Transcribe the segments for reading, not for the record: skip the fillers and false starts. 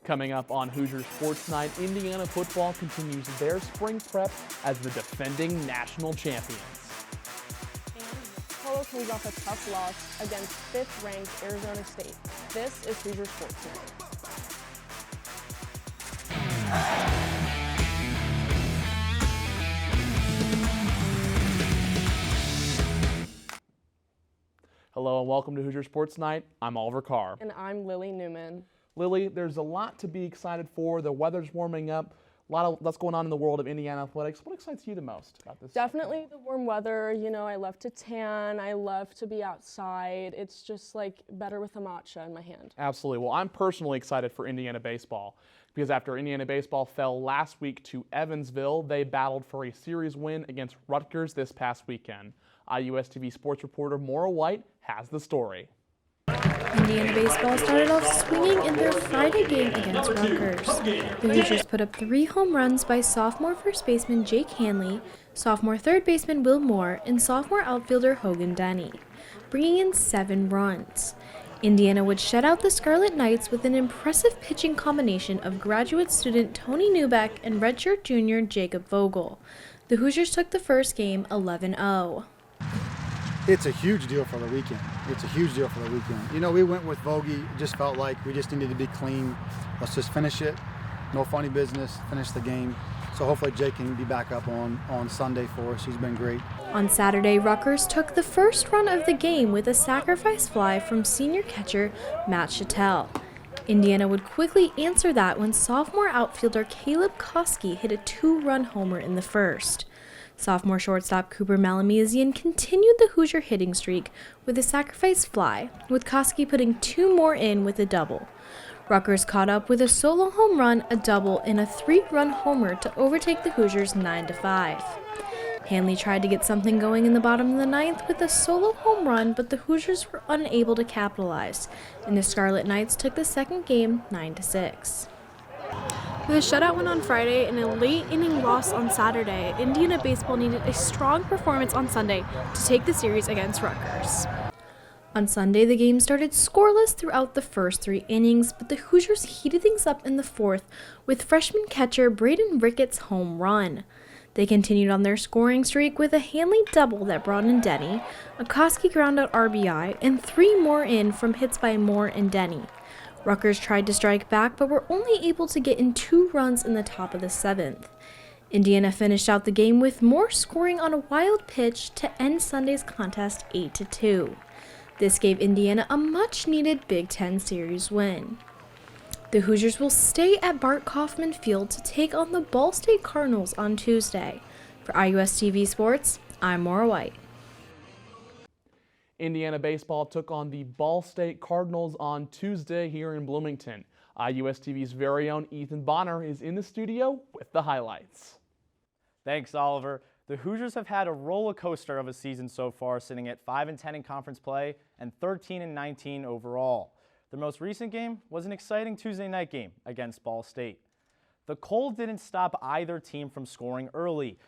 Coming up on Hoosier Sports Night, Indiana football continues their spring prep as the defending national champions. Polo comes off a tough loss against 5th-ranked Arizona State. This is Hoosier Sports Night. Hello and welcome to Hoosier Sports Night. I'm Oliver Carr. And I'm Lily Newman. Lily, there's a lot to be excited for. The weather's warming up. That's going on in the world of Indiana athletics. What excites you the most about this? Definitely the warm weather. You know, I love to tan. I love to be outside. It's just like better with a matcha in my hand. Absolutely. Well, I'm personally excited for Indiana baseball because after Indiana baseball fell last week to Evansville, they battled for a series win against Rutgers this past weekend. IUSTV sports reporter Maura White has the story. Indiana baseball started off swinging in their Friday game against Rutgers. The Hoosiers put up 3 home runs by sophomore first baseman Jake Hanley, sophomore third baseman Will Moore, and sophomore outfielder Hogan Denny, bringing in 7 runs. Indiana would shut out the Scarlet Knights with an impressive pitching combination of graduate student Tony Newbeck and redshirt junior Jacob Vogel. The Hoosiers took the first game 11-0. It's a huge deal for the weekend. It's a huge deal for the weekend. You know, we went with Vogie. It just felt like we just needed to be clean. Let's just finish it. No funny business. Finish the game. So hopefully Jake can be back up on Sunday for us. He's been great. On Saturday, Rutgers took the first run of the game with a sacrifice fly from senior catcher Matt Chattel. Indiana would quickly answer that when sophomore outfielder Caleb Koski hit a 2-run homer in the first. Sophomore shortstop Cooper Malamizian continued the Hoosier hitting streak with a sacrifice fly, with Koski putting 2 more in with a double. Rutgers caught up with a solo home run, a double, and a 3-run homer to overtake the Hoosiers 9-5. Hanley tried to get something going in the bottom of the 9th with a solo home run, but the Hoosiers were unable to capitalize, and the Scarlet Knights took the second game 9-6. With a shutout win on Friday and a late-inning loss on Saturday, Indiana baseball needed a strong performance on Sunday to take the series against Rutgers. On Sunday, the game started scoreless throughout the first 3 innings, but the Hoosiers heated things up in the 4th with freshman catcher Braden Ricketts' home run. They continued on their scoring streak with a Hanley double that brought in Denny, a Koski groundout RBI, and 3 more in from hits by Moore and Denny. Rutgers tried to strike back, but were only able to get in 2 runs in the top of the 7th. Indiana finished out the game with Moore scoring on a wild pitch to end Sunday's contest 8-2. This gave Indiana a much-needed Big Ten series win. The Hoosiers will stay at Bart Kaufman Field to take on the Ball State Cardinals on Tuesday. For IUSTV Sports, I'm Maura White. Indiana baseball took on the Ball State Cardinals on Tuesday here in Bloomington. IUSTV's very own Ethan Bonner is in the studio with the highlights. Thanks, Oliver. The Hoosiers have had a roller coaster of a season so far, sitting at 5-10 in conference play and 13-19 overall. Their most recent game was an exciting Tuesday night game against Ball State. The cold didn't stop either team from scoring early.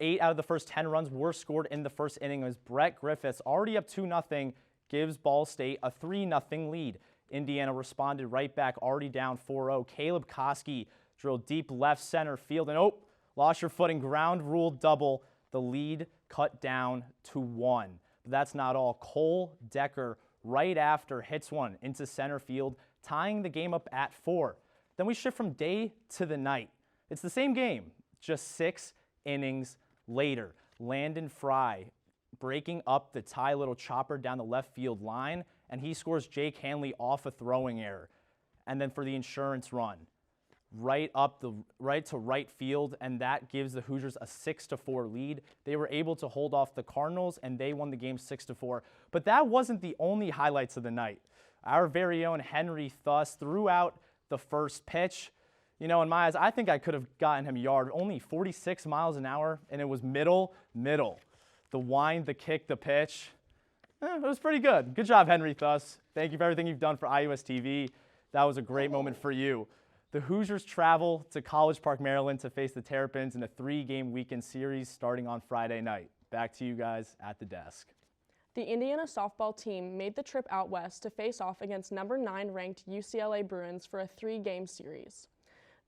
8 out of the first 10 runs were scored in the first inning as Brett Griffiths, already up 2-0, gives Ball State a 3-0 lead. Indiana responded right back, already down 4-0. Caleb Koski drilled deep left center field and lost your footing, ground rule double. The lead cut down to 1. But that's not all. Cole Decker right after hits one into center field, tying the game up at 4. Then we shift from day to the night. It's the same game, just 6 innings later. Landon Fry breaking up the tie, little chopper down the left field line, and he scores Jake Hanley off a throwing error. And then for the insurance run, right to right field, and that gives the Hoosiers a 6-4 lead. They were able to hold off the Cardinals, and they won the game 6-4. But that wasn't the only highlights of the night. Our very own Henry Thuss threw out the first pitch. You know, in my eyes, I think I could have gotten him a yard. Only 46 miles an hour, and it was middle. The wind, the kick, the pitch. It was pretty good. Good job, Henry Thuss. Thank you for everything you've done for IUSTV. That was a great moment for you. The Hoosiers travel to College Park, Maryland to face the Terrapins in a 3-game weekend series starting on Friday night. Back to you guys at the desk. The Indiana softball team made the trip out west to face off against number 9 ranked UCLA Bruins for a 3-game series.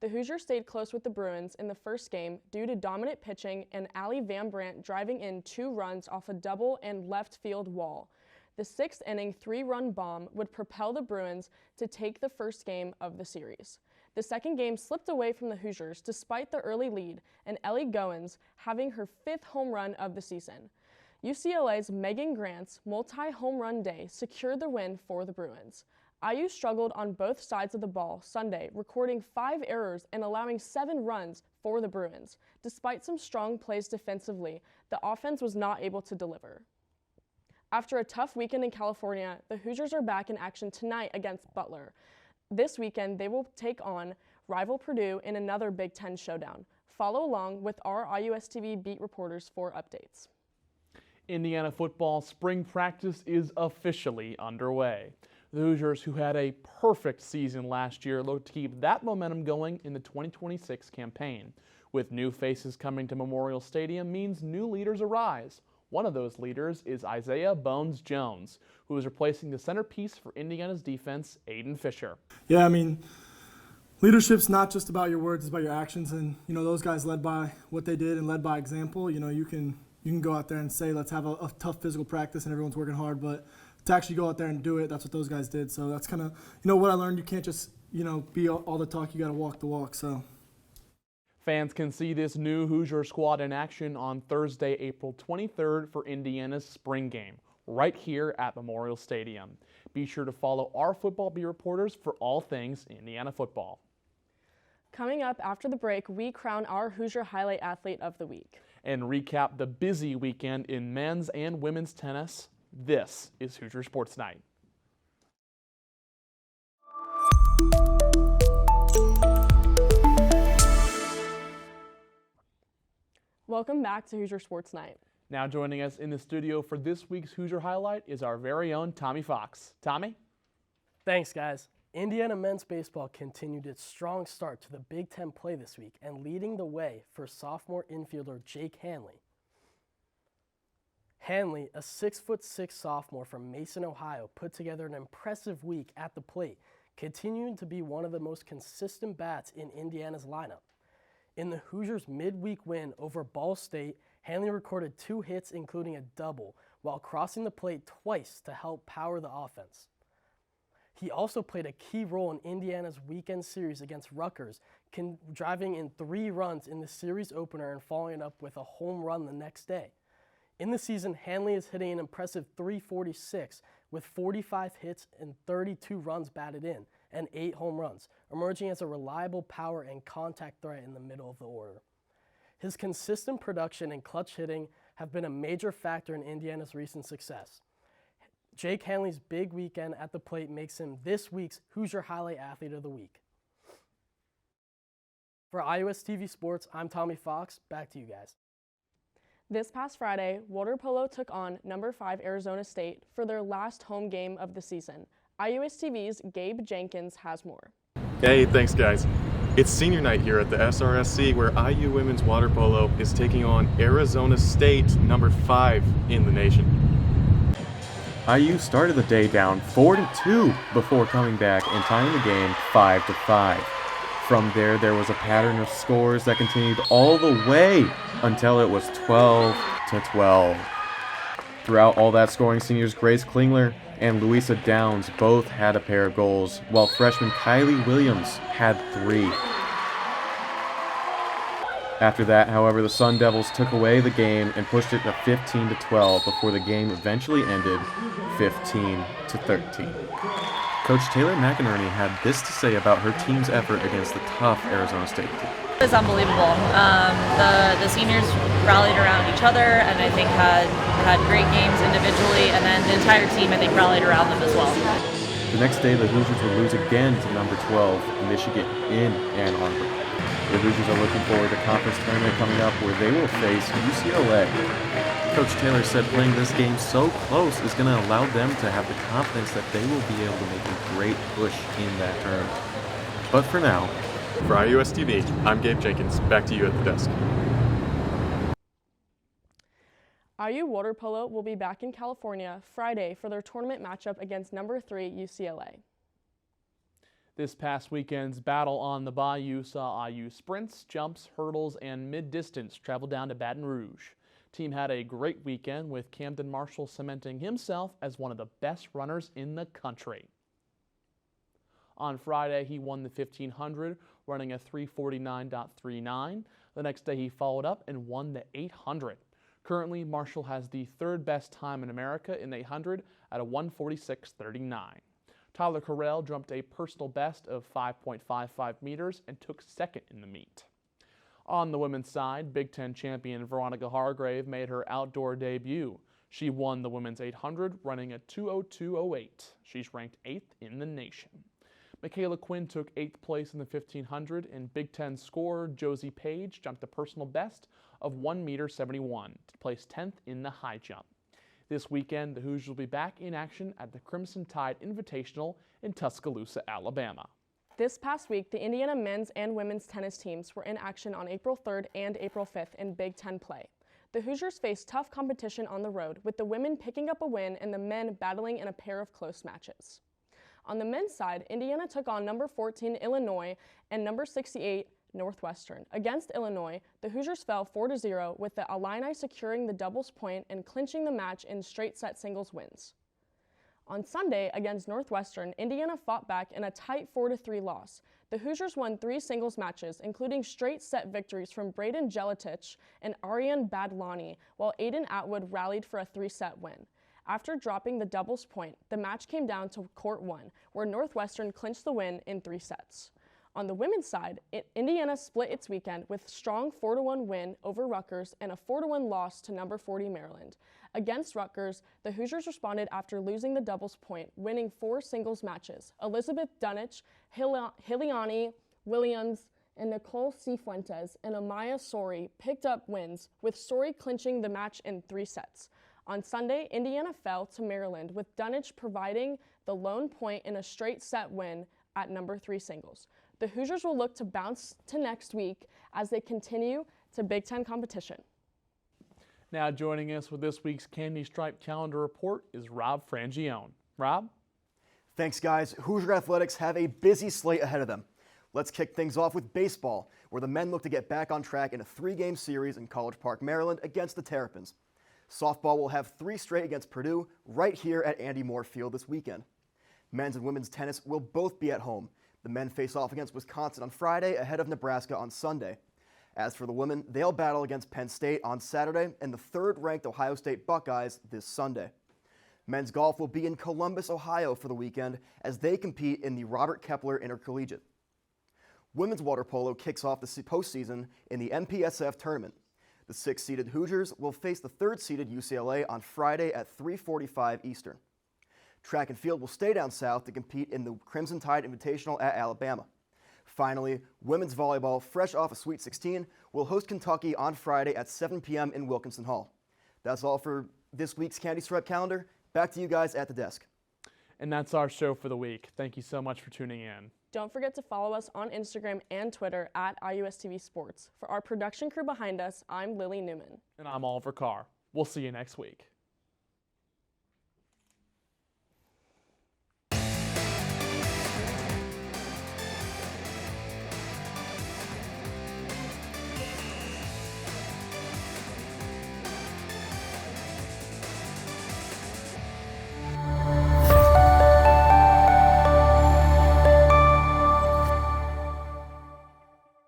The Hoosiers stayed close with the Bruins in the first game due to dominant pitching and Allie Van Brandt driving in 2 runs off a double and left field wall. The 6th inning 3-run bomb would propel the Bruins to take the first game of the series. The second game slipped away from the Hoosiers despite the early lead and Ellie Goins having her 5th home run of the season. UCLA's Megan Grant's multi-home run day secured the win for the Bruins. IU struggled on both sides of the ball Sunday, recording 5 errors and allowing 7 runs for the Bruins. Despite some strong plays defensively, the offense was not able to deliver. After a tough weekend in California, the Hoosiers are back in action tonight against Butler. This weekend, they will take on rival Purdue in another Big Ten showdown. Follow along with our IUSTV beat reporters for updates. Indiana football spring practice is officially underway. The Hoosiers, who had a perfect season last year, look to keep that momentum going in the 2026 campaign. With new faces coming to Memorial Stadium means new leaders arise. One of those leaders is Isaiah Bones Jones, who is replacing the centerpiece for Indiana's defense, Aiden Fisher. Yeah, I mean, leadership's not just about your words, it's about your actions. And, those guys led by what they did and led by example. You can go out there and say, let's have a tough physical practice and everyone's working hard, but to actually go out there and do it, that's what those guys did. So that's kind of, what I learned. You can't just, be all the talk, you got to walk the walk. So fans can see this new Hoosier squad in action on Thursday, April 23rd for Indiana's spring game, right here at Memorial Stadium. Be sure to follow our football beat reporters for all things Indiana football. Coming up after the break, we crown our Hoosier Highlight Athlete of the Week. And recap the busy weekend in men's and women's tennis. This is Hoosier Sports Night. Welcome back to Hoosier Sports Night. Now joining us in the studio for this week's Hoosier Highlight is our very own Tommy Fox. Tommy? Thanks, guys. Indiana men's baseball continued its strong start to the Big Ten play this week and leading the way for sophomore infielder Jake Hanley. Hanley, a 6'6" sophomore from Mason, Ohio, put together an impressive week at the plate, continuing to be one of the most consistent bats in Indiana's lineup. In the Hoosiers' midweek win over Ball State, Hanley recorded 2 hits, including a double, while crossing the plate twice to help power the offense. He also played a key role in Indiana's weekend series against Rutgers, driving in 3 runs in the series opener and following up with a home run the next day. In the season, Hanley is hitting an impressive .346 with 45 hits and 32 runs batted in and 8 home runs, emerging as a reliable power and contact threat in the middle of the order. His consistent production and clutch hitting have been a major factor in Indiana's recent success. Jake Hanley's big weekend at the plate makes him this week's Hoosier Highlight Athlete of the Week. For IUSTV Sports, I'm Tommy Fox. Back to you guys. This past Friday, water polo took on number 5 Arizona State for their last home game of the season. IUSTV's Gabe Jenkins has more. Hey, thanks guys. It's senior night here at the SRSC where IU women's water polo is taking on Arizona State, number 5 in the nation. IU started the day down 4-2 before coming back and tying the game 5-5. From there was a pattern of scores that continued all the way until it was 12-12. Throughout all that scoring, seniors Grace Klingler and Louisa Downs both had a pair of goals, while freshman Kylie Williams had 3. After that, however, the Sun Devils took away the game and pushed it to 15-12 before the game eventually ended 15-13. Coach Taylor McInerney had this to say about her team's effort against the tough Arizona State team. It was unbelievable. The seniors rallied around each other and I think had great games individually, and then the entire team I think rallied around them as well. The next day, the Hoosiers would lose again to number 12, Michigan, in Ann Arbor. The Hoosiers are looking forward to conference tournament coming up where they will face UCLA. Coach Taylor said playing this game so close is going to allow them to have the confidence that they will be able to make a great push in that tournament. But for now, For IUSTV, I'm Gabe Jenkins. Back to you at the desk. IU Water Polo will be back in California Friday for their tournament matchup against number 3 UCLA. This past weekend's battle on the Bayou saw IU sprints, jumps, hurdles, and mid-distance travel down to Baton Rouge. Team had a great weekend with Camden Marshall cementing himself as one of the best runners in the country. On Friday, he won the 1500, running a 3:49.39. The next day, he followed up and won the 800. Currently, Marshall has the third best time in America in the 800 at a 1:46.39. Tyler Carell jumped a personal best of 5.55 meters and took second in the meet. On the women's side, Big Ten champion Veronica Hargrave made her outdoor debut. She won the women's 800, running a 2:02.08. She's ranked 8th in the nation. Michaela Quinn took 8th place in the 1500, and Big Ten scorer Josie Page jumped a personal best of 1:71 to place 10th in the high jump. This weekend, the Hoosiers will be back in action at the Crimson Tide Invitational in Tuscaloosa, Alabama. This past week, the Indiana men's and women's tennis teams were in action on April 3rd and April 5th in Big Ten play. The Hoosiers faced tough competition on the road, with the women picking up a win and the men battling in a pair of close matches. On the men's side, Indiana took on number 14 Illinois and number 68 Northwestern. Against Illinois, the Hoosiers fell 4-0, with the Illini securing the doubles point and clinching the match in straight set singles wins. On Sunday, against Northwestern, Indiana fought back in a tight 4-3 loss. The Hoosiers won 3 singles matches, including straight set victories from Braden Jeletich and Ariane Badlani, while Aiden Atwood rallied for a 3-set win. After dropping the doubles point, the match came down to court 1, where Northwestern clinched the win in 3 sets. On the women's side, Indiana split its weekend with a strong 4-1 win over Rutgers and a 4-1 loss to number 40 Maryland. Against Rutgers, the Hoosiers responded after losing the doubles point, winning 4 singles matches. Elizabeth Dunich, Hiliani Williams, and Nicole Cifuentes and Amaya Sori picked up wins, with Sori clinching the match in 3 sets. On Sunday, Indiana fell to Maryland, with Dunich providing the lone point in a straight set win at number 3 singles. The Hoosiers will look to bounce to next week as they continue to Big Ten competition. Now joining us with this week's Candy Stripe calendar report is Rob Frangione. Rob? Thanks, guys. Hoosier Athletics have a busy slate ahead of them. Let's kick things off with baseball, where the men look to get back on track in a 3-game series in College Park, Maryland against the Terrapins. Softball will have 3 straight against Purdue right here at Andy Moore Field this weekend. Men's and women's tennis will both be at home. The men face off against Wisconsin on Friday ahead of Nebraska on Sunday. As for the women, they'll battle against Penn State on Saturday and the 3rd-ranked Ohio State Buckeyes this Sunday. Men's golf will be in Columbus, Ohio for the weekend as they compete in the Robert Kepler Intercollegiate. Women's water polo kicks off the postseason in the MPSF tournament. The 6th-seeded Hoosiers will face the 3rd-seeded UCLA on Friday at 3:45 Eastern. Track and field will stay down south to compete in the Crimson Tide Invitational at Alabama. Finally, women's volleyball, fresh off a Sweet 16, will host Kentucky on Friday at 7 p.m. in Wilkinson Hall. That's all for this week's Candy Stripe calendar. Back to you guys at the desk. And that's our show for the week. Thank you so much for tuning in. Don't forget to follow us on Instagram and Twitter at IUSTV Sports. For our production crew behind us, I'm Lily Newman. And I'm Oliver Carr. We'll see you next week.